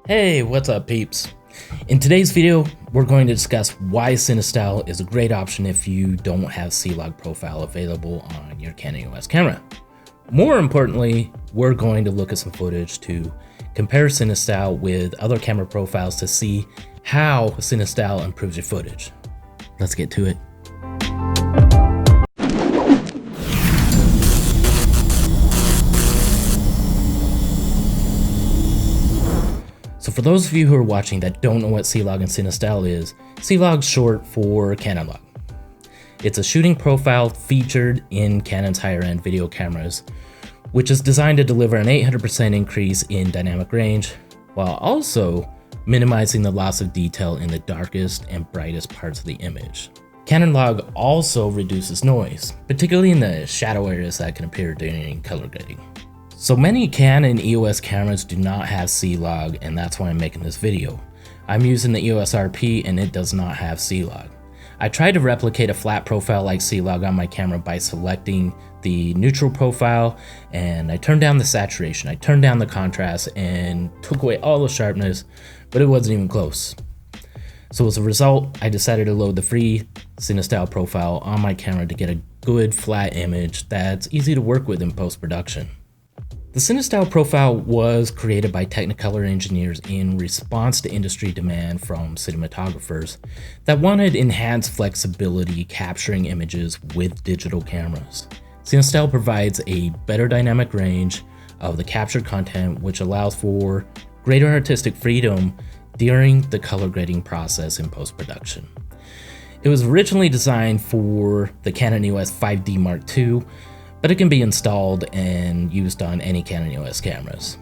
Hey, what's up peeps? In today's video, we're going to discuss why Cinestyle is a great option if you don't have C-Log Profile available on your Canon EOS camera. More importantly, we're going to look at some footage to compare Cinestyle with other camera profiles to see how Cinestyle improves your footage. Let's get to it. So for those of you who are watching that don't know what C-Log and Cinestyle is, C-Log's short for Canon Log. It's a shooting profile featured in Canon's higher-end video cameras, which is designed to deliver an 800% increase in dynamic range, while also minimizing the loss of detail in the darkest and brightest parts of the image. Canon Log also reduces noise, particularly in the shadow areas that can appear during color grading. So many Canon EOS cameras do not have C-Log, and that's why I'm making this video. I'm using the EOS RP and it does not have C-Log. I tried to replicate a flat profile like C-Log on my camera by selecting the neutral profile, and I turned down the saturation, I turned down the contrast, and took away all the sharpness, but it wasn't even close. So as a result, I decided to load the free Cinestyle Profile on my camera to get a good flat image that's easy to work with in post-production. The Cinestyle Profile was created by Technicolor engineers in response to industry demand from cinematographers that wanted enhanced flexibility capturing images with digital cameras. Cinestyle provides a better dynamic range of the captured content, which allows for greater artistic freedom during the color grading process in post-production. It was originally designed for the Canon EOS 5D Mark II, but it can be installed and used on any Canon EOS cameras.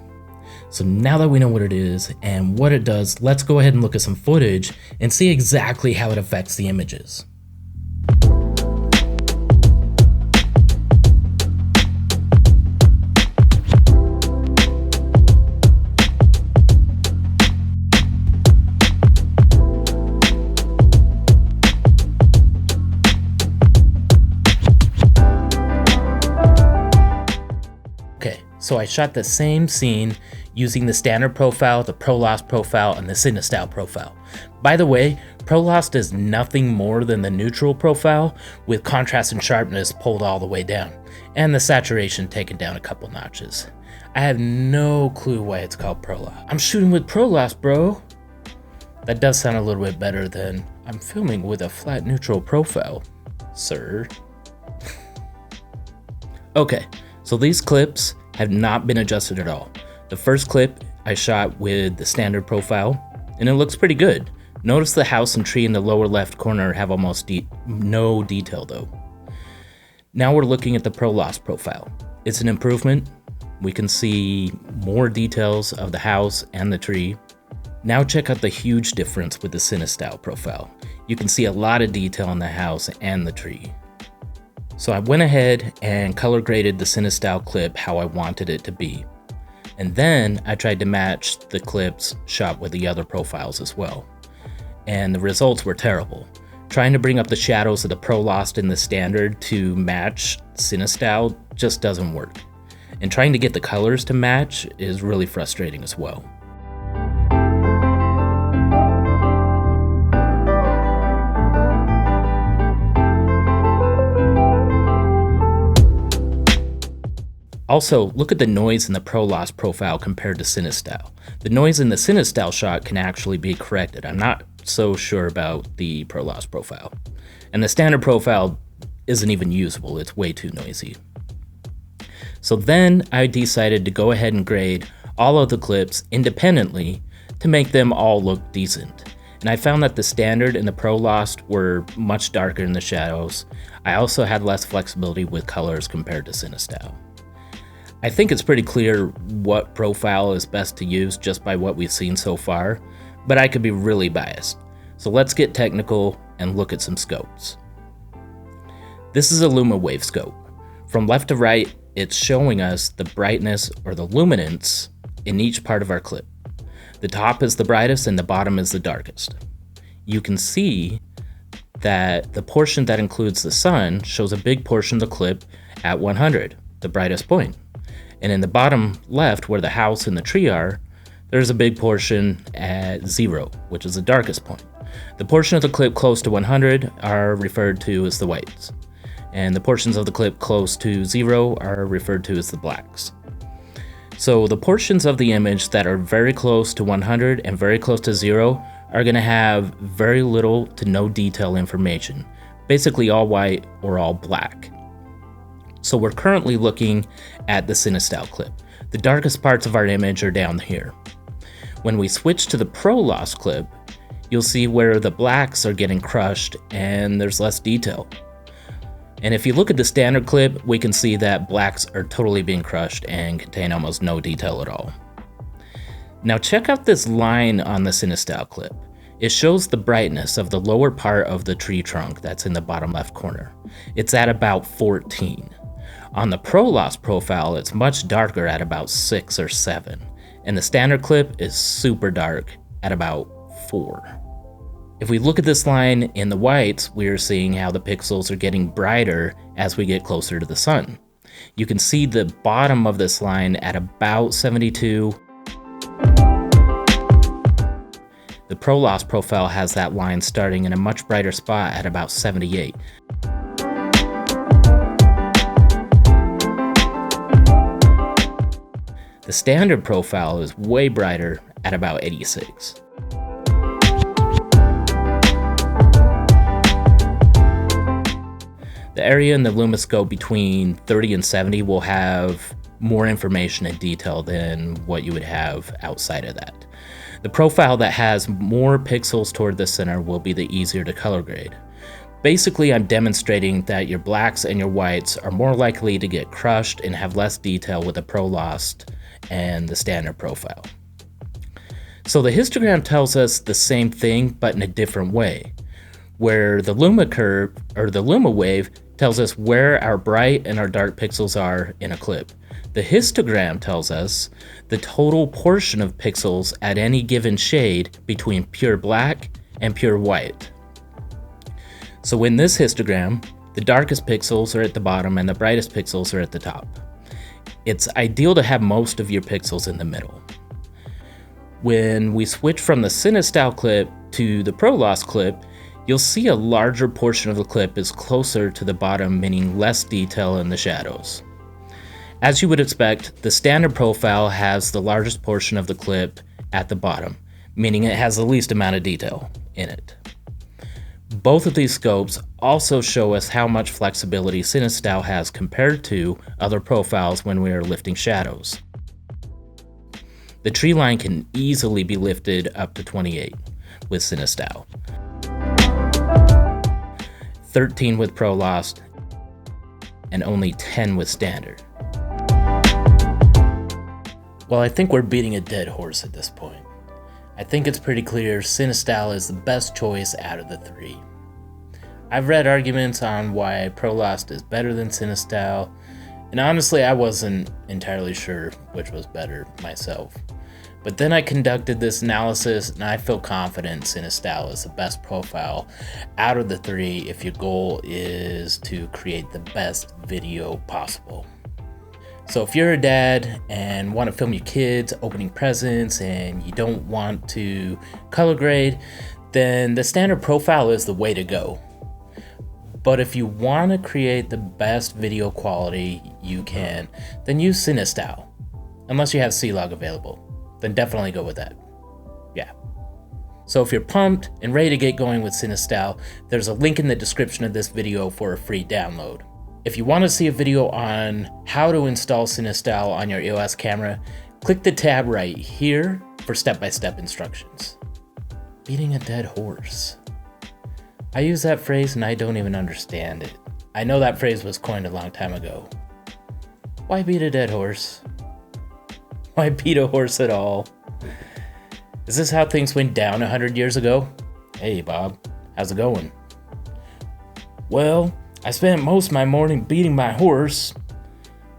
So now that we know what it is and what it does, let's go ahead and look at some footage and see exactly how it affects the images. So I shot the same scene using the standard profile, the Prolost Profile, and the Cinestyle Profile. By the way, Prolost is nothing more than the neutral profile with contrast and sharpness pulled all the way down, and the saturation taken down a couple notches. I have no clue why it's called Prolost. I'm shooting with Prolost, bro. That does sound a little bit better than I'm filming with a flat neutral profile, sir. Okay, so these clips have not been adjusted at all. The first clip I shot with the standard profile, and it looks pretty good. Notice the house and tree in the lower left corner have almost no detail though. Now we're looking at the Prolost Profile. It's an improvement. We can see more details of the house and the tree. Now check out the huge difference with the Cinestyle Profile. You can see a lot of detail in the house and the tree. So I went ahead and color graded the Cinestyle clip how I wanted it to be. And then I tried to match the clips shot with the other profiles as well. And the results were terrible. Trying to bring up the shadows of the Prolost and the standard to match Cinestyle just doesn't work. And trying to get the colors to match is really frustrating as well. Also, look at the noise in the Prolost Profile compared to Cinestyle. The noise in the Cinestyle shot can actually be corrected. I'm not so sure about the Prolost Profile. And the standard profile isn't even usable, it's way too noisy. So then I decided to go ahead and grade all of the clips independently to make them all look decent. And I found that the standard and the Prolost were much darker in the shadows. I also had less flexibility with colors compared to Cinestyle. I think it's pretty clear what profile is best to use just by what we've seen so far, but I could be really biased. So let's get technical and look at some scopes. This is a Luma wave scope. From left to right, it's showing us the brightness or the luminance in each part of our clip. The top is the brightest and the bottom is the darkest. You can see that the portion that includes the sun shows a big portion of the clip at 100, the brightest point. And in the bottom left, where the house and the tree are, there's a big portion at 0, which is the darkest point. The portion of the clip close to 100 are referred to as the whites, and the portions of the clip close to 0 are referred to as the blacks. So the portions of the image that are very close to 100 and very close to 0 are going to have very little to no detail information, basically all white or all black. So we're currently looking at the Cinestyle clip. The darkest parts of our image are down here. When we switch to the Prolost clip, you'll see where the blacks are getting crushed and there's less detail. And if you look at the standard clip, we can see that blacks are totally being crushed and contain almost no detail at all. Now check out this line on the Cinestyle clip. It shows the brightness of the lower part of the tree trunk that's in the bottom left corner. It's at about 14. On the Prolost profile, it's much darker at about 6 or 7. And the standard clip is super dark at about 4. If we look at this line in the whites, we are seeing how the pixels are getting brighter as we get closer to the sun. You can see the bottom of this line at about 72. The Prolost profile has that line starting in a much brighter spot at about 78. The standard profile is way brighter at about 86. The area in the LumaScope between 30 and 70 will have more information and detail than what you would have outside of that. The profile that has more pixels toward the center will be the easier to color grade. Basically, I'm demonstrating that your blacks and your whites are more likely to get crushed and have less detail with the Prolost and the standard profile. So the histogram tells us the same thing, but in a different way, where the Luma curve, or the Luma wave, tells us where our bright and our dark pixels are in a clip. The histogram tells us the total portion of pixels at any given shade between pure black and pure white. So in this histogram, the darkest pixels are at the bottom and the brightest pixels are at the top. It's ideal to have most of your pixels in the middle. When we switch from the Cinestyle clip to the Prolost clip, you'll see a larger portion of the clip is closer to the bottom, meaning less detail in the shadows. As you would expect, the standard profile has the largest portion of the clip at the bottom, meaning it has the least amount of detail in it. Both of these scopes also show us how much flexibility Cinestyle has compared to other profiles when we are lifting shadows. The tree line can easily be lifted up to 28 with Cinestyle, 13 with Prolost, and only 10 with standard. Well, I think we're beating a dead horse at this point. I think it's pretty clear Cinestyle is the best choice out of the three. I've read arguments on why Prolost is better than Cinestyle, and honestly I wasn't entirely sure which was better myself. But then I conducted this analysis and I feel confident Cinestyle is the best profile out of the three if your goal is to create the best video possible. So if you're a dad and want to film your kids opening presents and you don't want to color grade, then the standard profile is the way to go. But if you want to create the best video quality you can, then use Cinestyle. Unless you have C-Log available, then definitely go with that. Yeah. So if you're pumped and ready to get going with Cinestyle, there's a link in the description of this video for a free download. If you want to see a video on how to install Cinestyle on your EOS camera, click the tab right here for step-by-step instructions. Beating a dead horse. I use that phrase and I don't even understand it. I know that phrase was coined a long time ago. Why beat a dead horse? Why beat a horse at all? Is this how things went down 100 years ago? Hey Bob, how's it going? Well, I spent most of my morning beating my horse,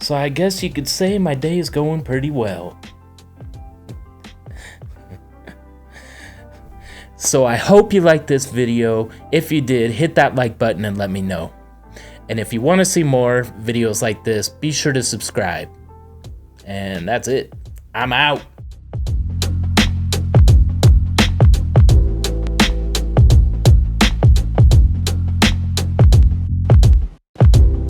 so I guess you could say my day is going pretty well. So I hope you liked this video. If you did, hit that like button and let me know. And if you want to see more videos like this, be sure to subscribe. And that's it. I'm out.